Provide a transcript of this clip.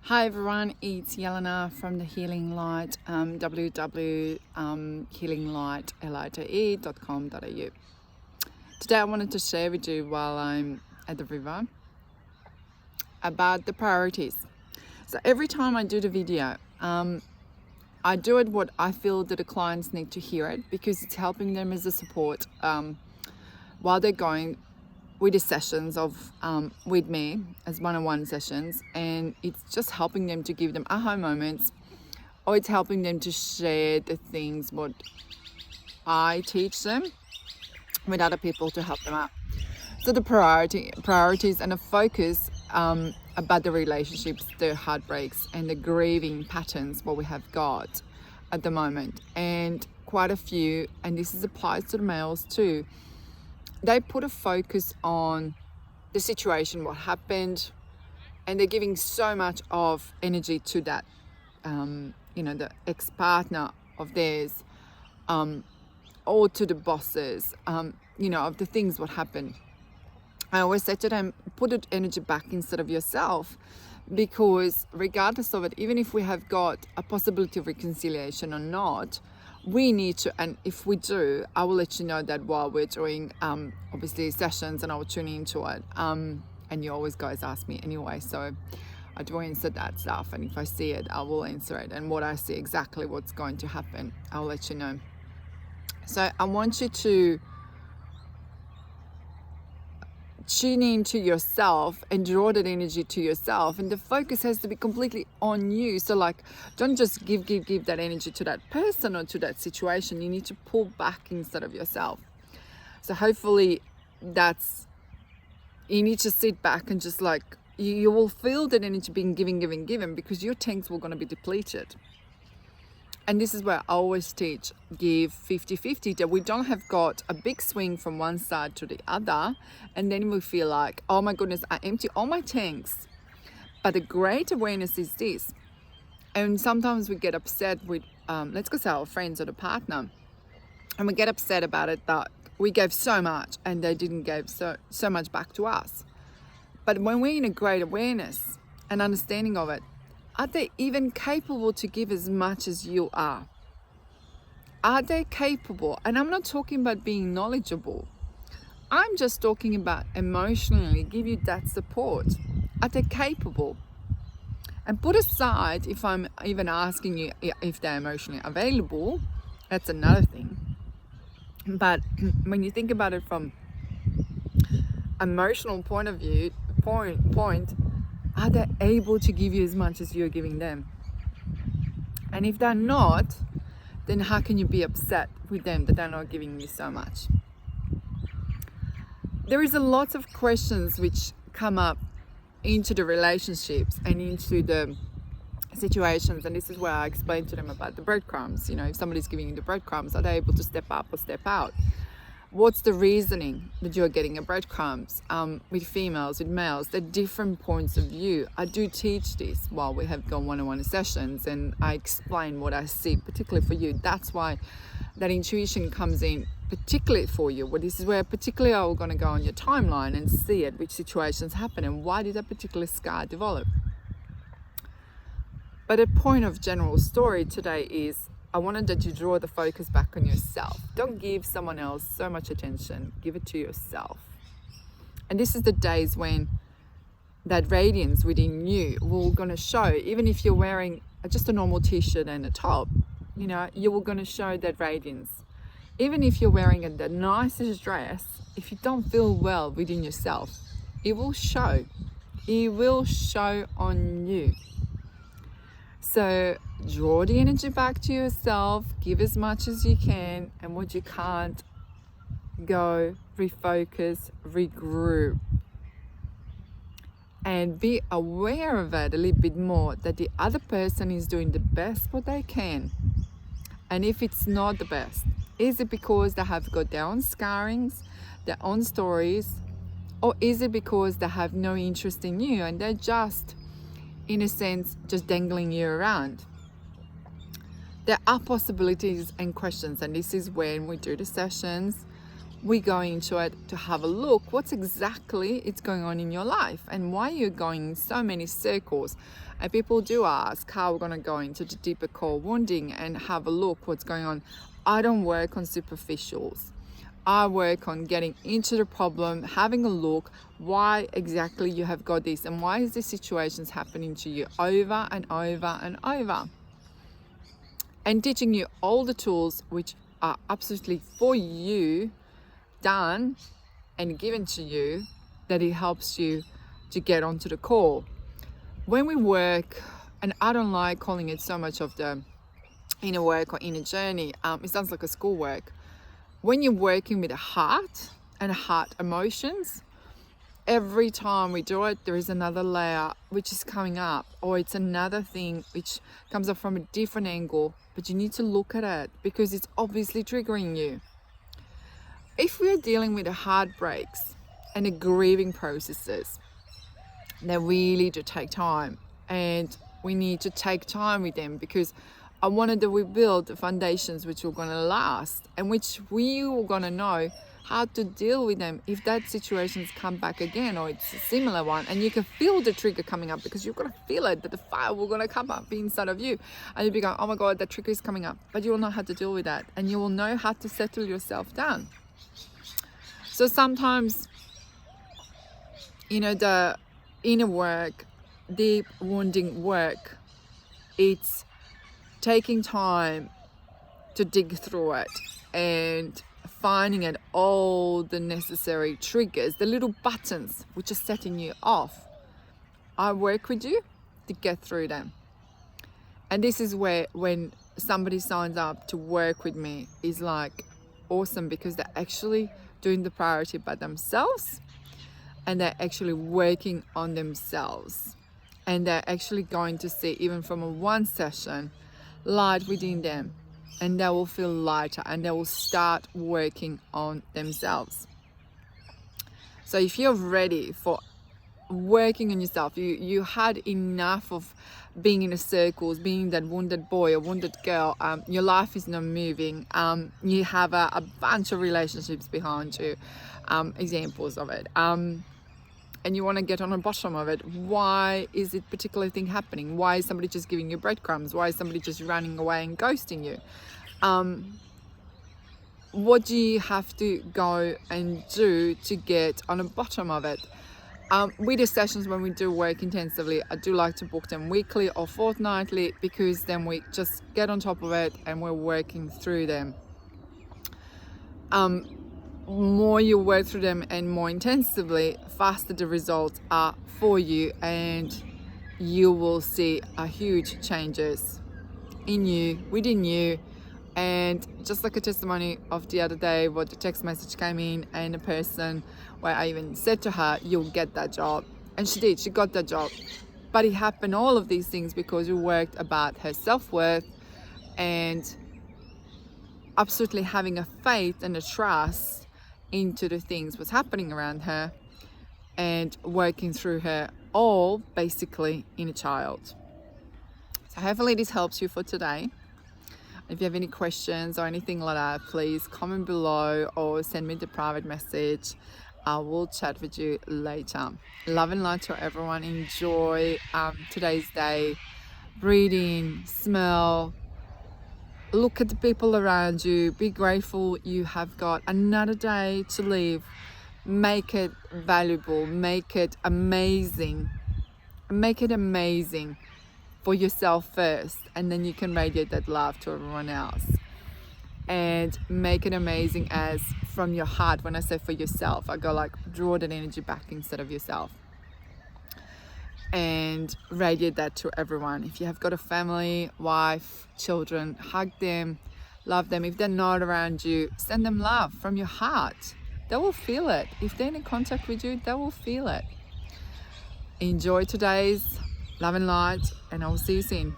Hi everyone, it's Yelena from the Healing Light, www.healinglightlite.com.au. Today I wanted to share with you while I'm at the river about the priorities. So every time I do the video, I do it what I feel that the clients need to hear it, because it's helping them as a support while they're going with the sessions of with me as one-on-one sessions, and it's just helping them to give them aha moments, or it's helping them to share the things what I teach them with other people to help them out. So the priorities and the focus about the relationships, the heartbreaks and the grieving patterns what we have got at the moment, and quite a few, and this applies to the males too. They put a focus on the situation, what happened, and they're giving so much of energy to that, the ex-partner of theirs, or to the bosses, of the things what happened. I always say to them, put the energy back instead of yourself, because regardless of it, even if we have got a possibility of reconciliation or not, we need to, and if we do, I will let you know that while we're doing obviously sessions, and I will tune into it, and you always guys ask me anyway, so I do answer that stuff, and if I see it I will answer it, and what I see exactly what's going to happen I'll let you know. So I want you to tune into yourself and draw that energy to yourself, and the focus has to be completely on you. So like, don't just give that energy to that person or to that situation. You need to pull back instead of yourself. So hopefully you need to sit back and just like, you will feel that energy being given, because your tanks were going to be depleted. And this is where I always teach, give 50-50, that we don't have got a big swing from one side to the other, and then we feel like, oh my goodness, I empty all my tanks. But the great awareness is this, and sometimes we get upset with, let's go say our friends or the partner, and we get upset about it that we gave so much and they didn't give so much back to us. But when we're in a great awareness and understanding of it, are they even capable to give as much as you are? Are they capable? And I'm not talking about being knowledgeable. I'm just talking about emotionally give you that support. Are they capable? And put aside if I'm even asking you if they're emotionally available, that's another thing. But when you think about it from emotional point of view, are they able to give you as much as you're giving them? And if they're not, then how can you be upset with them that they're not giving you so much? There is a lot of questions which come up into the relationships and into the situations, and this is where I explain to them about the breadcrumbs. If somebody's giving you the breadcrumbs, are they able to step up or step out? What's the reasoning that you're getting a breadcrumbs? With females, with males, they're different points of view. I do teach this while we have gone one-on-one sessions, and I explain what I see, particularly for you. That's why that intuition comes in, particularly for you. Well, this is where particularly I'm going to go on your timeline and see it, which situations happen and why did that particular scar develop. But a point of general story today is, I wanted that you draw the focus back on yourself. Don't give someone else so much attention. Give it to yourself. And this is the days when that radiance within you will going to show. Even if you're wearing just a normal t-shirt and a top, you will going to show that radiance. Even if you're wearing the nicest dress, if you don't feel well within yourself, it will show. It will show on you. So draw the energy back to yourself, give as much as you can, and what you can't, go, refocus, regroup. And be aware of it a little bit more, that the other person is doing the best what they can. And if it's not the best, is it because they have got their own scarrings, their own stories, or is it because they have no interest in you and they're just, in a sense, just dangling you around? There are possibilities and questions, and this is when we do the sessions, we go into it to have a look what's exactly it's going on in your life and why you're going in so many circles. And people do ask how we're going to go into the deeper core wounding and have a look what's going on. I don't work on superficials. I work on getting into the problem, having a look why exactly you have got this and why is this situations happening to you over and over and over, and teaching you all the tools which are absolutely for you, done and given to you, that it helps you to get onto the core. When we work, and I don't like calling it so much of the inner work or inner journey, it sounds like a schoolwork. When you're working with a heart and heart emotions, every time we do it, there is another layer which is coming up, or it's another thing which comes up from a different angle, but you need to look at it because it's obviously triggering you. If we're dealing with the heartbreaks and the grieving processes, they really do take time, and we need to take time with them because I wanted that we build the foundations which are going to last and which we are going to know how to deal with them if that situation's come back again or it's a similar one, and you can feel the trigger coming up because you're going to feel it, that the fire will going to come up inside of you, and you'll be going, oh my god, that trigger is coming up, but you will know how to deal with that and you will know how to settle yourself down. So sometimes, you know, the inner work, deep wounding work, it's taking time to dig through it and finding it all the necessary triggers, the little buttons which are setting you off. I work with you to get through them. And this is where when somebody signs up to work with me is like awesome, because they're actually doing the priority by themselves and they're actually working on themselves, and they're actually going to see, even from a one session, light within them, and they will feel lighter and they will start working on themselves. So if you're ready for working on yourself, you had enough of being in the circles, being that wounded boy or wounded girl, your life is not moving, you have a bunch of relationships behind you, examples of it, and you want to get on the bottom of it. Why is it particular thing happening? Why is somebody just giving you breadcrumbs? Why is somebody just running away and ghosting you? What do you have to go and do to get on the bottom of it? With the sessions, when we do work intensively, I do like to book them weekly or fortnightly, because then we just get on top of it and we're working through them. More you work through them and more intensively, faster the results are for you, and you will see a huge changes in you, within you. And just like a testimony of the other day, what the text message came in, and a person where I even said to her, you'll get that job, and she did, she got that job. But it happened, all of these things, because we worked about her self-worth and absolutely having a faith and a trust into the things what's happening around her, and working through her all basically in a child. So hopefully this helps you for today. If you have any questions or anything like that, please comment below or send me the private message. I will chat with you later. Love and light to everyone. Enjoy today's day. Breathe in, smell, look at the people around you, be grateful you have got another day to live. Make it valuable, make it amazing, for yourself first, and then you can radiate that love to everyone else. And make it amazing as from your heart. When I say for yourself, I go like draw that energy back instead of yourself, and radiate that to everyone. If you have got a family, wife, children, hug them, love them. If they're not around you, send them love from your heart. They will feel it. If they're in contact with you, they will feel it. Enjoy today's love and light, and I will see you soon.